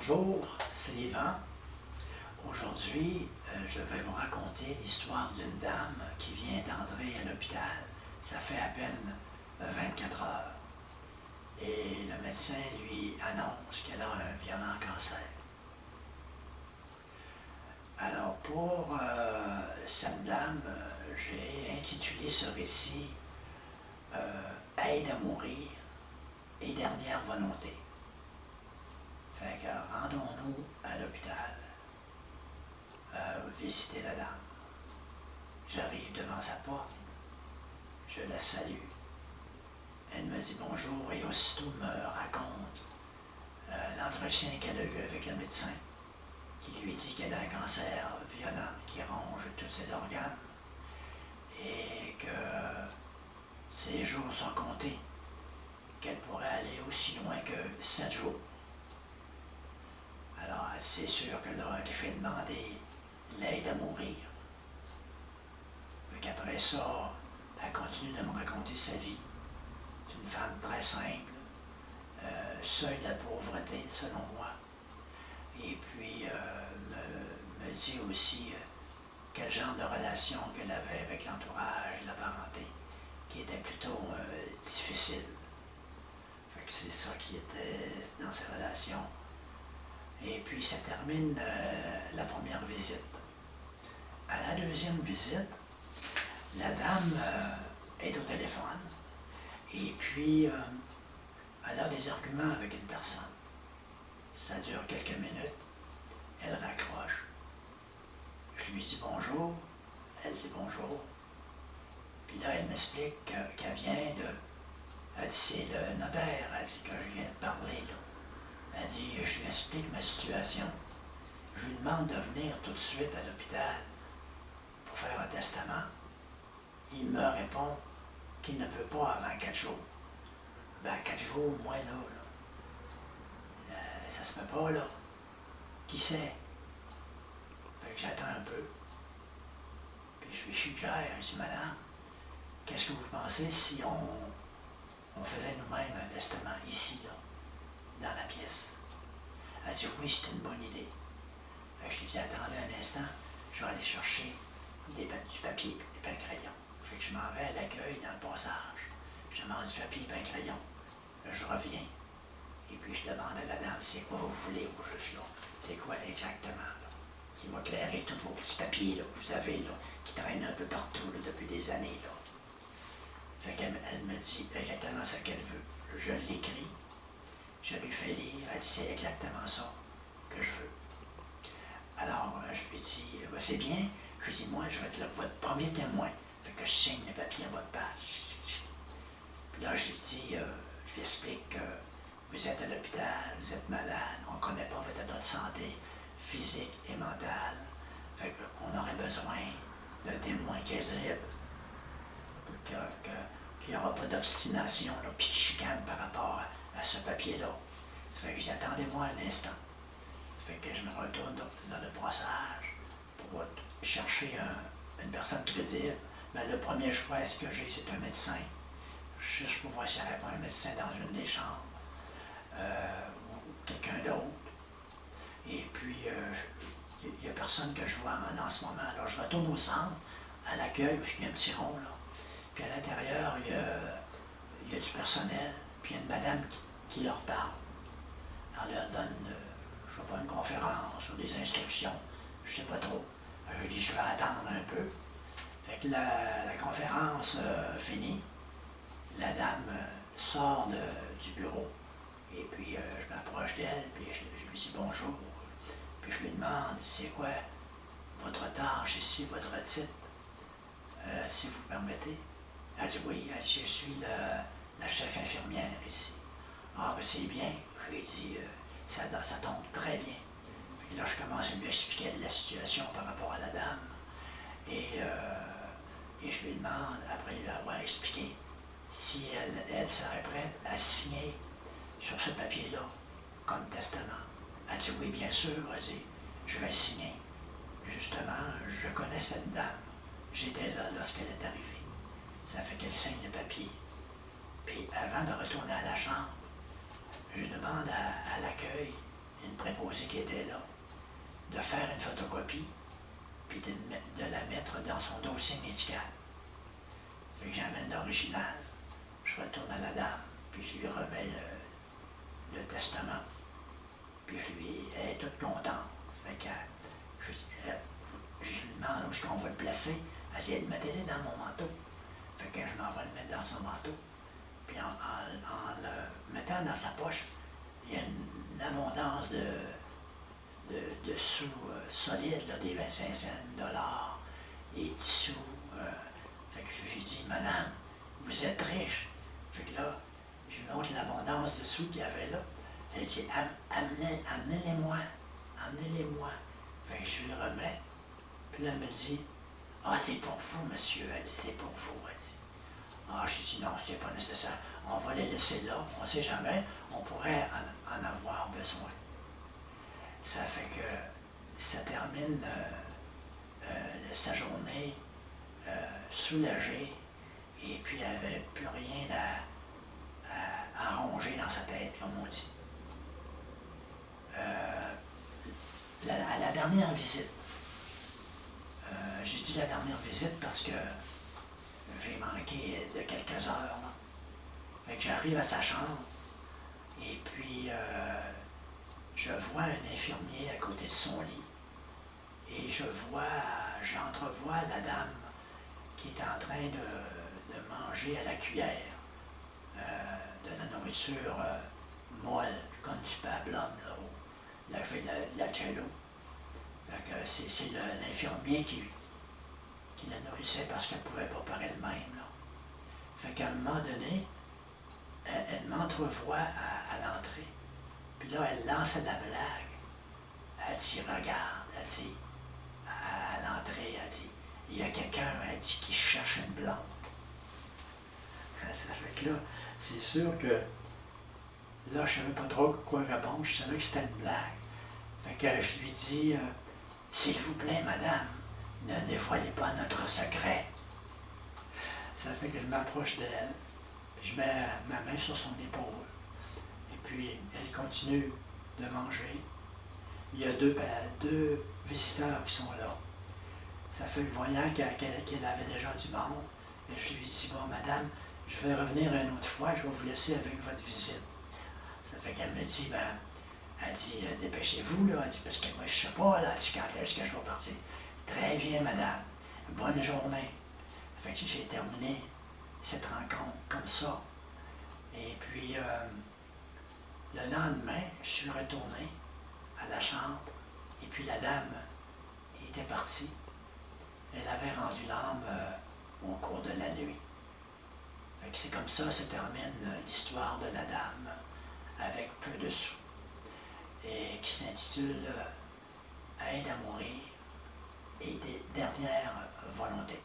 Bonjour, c'est Yvan. Aujourd'hui, je vais vous raconter l'histoire d'une dame qui vient d'entrer à l'hôpital. Ça fait à peine 24 heures. Et le médecin lui annonce qu'elle a un violent cancer. Alors pour cette dame, j'ai intitulé ce récit Aide à mourir et dernière volonté. Fait que rendons-nous à l'hôpital, visiter la dame. J'arrive devant sa porte, je la salue. Elle me dit bonjour et aussitôt me raconte l'entretien qu'elle a eu avec le médecin, qui lui dit qu'elle a un cancer violent qui ronge tous ses organes et que ses jours sont comptés, qu'elle pourrait aller aussi loin que 7 jours. Alors, c'est sûr que là, j'ai demandé l'aide à mourir. Après ça, elle continue de me raconter sa vie. C'est une femme très simple, seuil de la pauvreté, selon moi. Et puis, me dit aussi quel genre de relation qu'elle avait avec l'entourage, la parenté, qui était plutôt difficile. Fait que c'est ça qui était dans ces relations. Et puis, ça termine la première visite. À la deuxième visite, la dame est au téléphone et puis elle a des arguments avec une personne. Ça dure quelques minutes. Elle raccroche. Je lui dis bonjour. Elle dit bonjour. Puis là, elle m'explique qu'elle vient de... Elle dit, c'est le notaire. Elle dit que je viens de parler, là. Elle dit, je lui explique ma situation. Je lui demande de venir tout de suite à l'hôpital pour faire un testament. Il me répond qu'il ne peut pas avant 4 jours. Ben, 4 jours, moi, là, ça se peut pas, là. Qui sait? Fait que j'attends un peu. Puis je lui suggère, je dis, madame, qu'est-ce que vous pensez si on faisait nous-mêmes un testament ici, là, dans la pièce? Elle dit, oui, c'est une bonne idée. Fait que je lui dis, attendez un instant, je vais aller chercher du papier et un crayon. Fait que je m'en vais à l'accueil dans le passage. Je demande du papier et un crayon. Là, je reviens. Et puis je demande à la dame, c'est quoi vous voulez au juste là? C'est quoi exactement, là? Qui va éclairer tous vos petits papiers là, que vous avez, là, qui traînent un peu partout là, depuis des années, là. Fait qu'elle me dit exactement ce qu'elle veut. Je l'écris. Je lui fais lire. Elle dit, c'est exactement ça que je veux. Alors, je lui dis, c'est bien. Je lui dis, moi, je vais être votre premier témoin. Fait que je signe les papiers à votre place. Puis là, je lui dis, je lui explique que vous êtes à l'hôpital, vous êtes malade, on ne connaît pas votre état de santé physique et mentale. Fait qu'on aurait besoin d'un témoin crédible, qu'il n'y aura pas d'obstination, puis de chicane par rapport à ce papier-là. Ça fait que j'attendez-moi un instant. Fait que je me retourne dans le passage pour chercher une personne crédible. Mais le premier choix, que j'ai, c'est un médecin. Je cherche pour voir s'il n'y avait pas un médecin dans une des chambres, ou quelqu'un d'autre. Et puis, il n'y a personne que je vois en ce moment. Alors, je retourne au centre, à l'accueil, où il y a un petit rond, là. Puis à l'intérieur, il y a du personnel, puis il y a une madame qui leur parle. Elle leur donne, je ne sais pas, une conférence ou des instructions, je ne sais pas trop. Je dis, je vais attendre un peu. Fait que la conférence finie. La dame sort du bureau. Et puis, je m'approche d'elle, puis je lui dis bonjour. Puis je lui demande, c'est quoi votre tâche ici, votre titre, si vous permettez. Elle dit, oui, elle dit, je suis la chef infirmière ici. Ah, ben c'est bien. Je lui ai dit, ça tombe très bien. Puis là, je commence à lui expliquer la situation par rapport à la dame. Et je lui demande, après lui avoir expliqué, si elle serait prête à signer sur ce papier-là comme testament. Elle dit, oui, bien sûr, elle dit, je vais signer. Justement, je connais cette dame. J'étais là lorsqu'elle est arrivée. Ça fait qu'elle signe le papier. Puis avant de retourner à la chambre, je demande à l'accueil une préposée qui était là, de faire une photocopie, puis de la mettre dans son dossier médical. Fait que j'amène l'original, je retourne à la dame, puis je lui remets le testament. Puis elle est toute contente. Fait que je lui demande où est-ce qu'on va le placer. Elle dit, mettez-le dans mon manteau. Fait que je m'en vais le mettre dans son manteau. Puis en le mettant dans sa poche, il y a une abondance de sous solides, là, des 25 cents, dollars, des sous. Fait que j'ai dit, madame, vous êtes riche. Fait que là, je lui montre l'abondance de sous qu'il y avait là. Elle dit, amenez-les-moi, amenez-les-moi. Fait que je lui remets. Puis là, elle me dit, ah, c'est pour vous, monsieur. Elle dit, c'est pour vous. Elle dit, ah, je dis, non, c'est pas nécessaire. On va les laisser là. On ne sait jamais. On pourrait en avoir besoin. Ça fait que ça termine sa journée soulagée. Et puis, elle n'avait plus rien à ronger dans sa tête, comme on dit. À la dernière visite, j'ai dit la dernière visite parce que j'ai manqué de quelques heures. Là. Fait que j'arrive à sa chambre et puis je vois un infirmier à côté de son lit et j'entrevois la dame qui est en train de manger à la cuillère de la nourriture molle, comme du pablum, là, la jello. C'est l'infirmier qui la nourrissait parce qu'elle ne pouvait pas par elle-même. Là. Fait qu'à un moment donné, elle m'entrevoit à l'entrée. Puis là, elle lance la blague. Elle dit, regarde, elle dit, à l'entrée, elle dit, il y a quelqu'un, elle dit, qui cherche une blonde. Ça fait que là, c'est sûr que là, je ne savais pas trop quoi répondre. Je savais que c'était une blague. Fait que je lui dis, s'il vous plaît, madame, ne dévoilez pas notre secret. Ça fait que je m'approche d'elle, puis je mets ma main sur son épaule. Et puis, elle continue de manger. Il y a deux visiteurs qui sont là. Ça fait que voyant qu'elle avait déjà du monde, et je lui dis, bon, madame, je vais revenir une autre fois, je vais vous laisser avec votre visite. Ça fait qu'elle me dit, elle dit, dépêchez-vous, là. Elle dit, parce que moi, je ne sais pas, là, elle dit, quand est-ce que je vais partir. Très bien, madame. Bonne journée. Fait que j'ai terminé cette rencontre comme ça. Et puis, le lendemain, je suis retourné à la chambre. Et puis, la dame était partie. Elle avait rendu l'âme au cours de la nuit. Fait que c'est comme ça se termine l'histoire de la dame avec peu de sous. Et qui s'intitule Aide à mourir et des dernières volontés.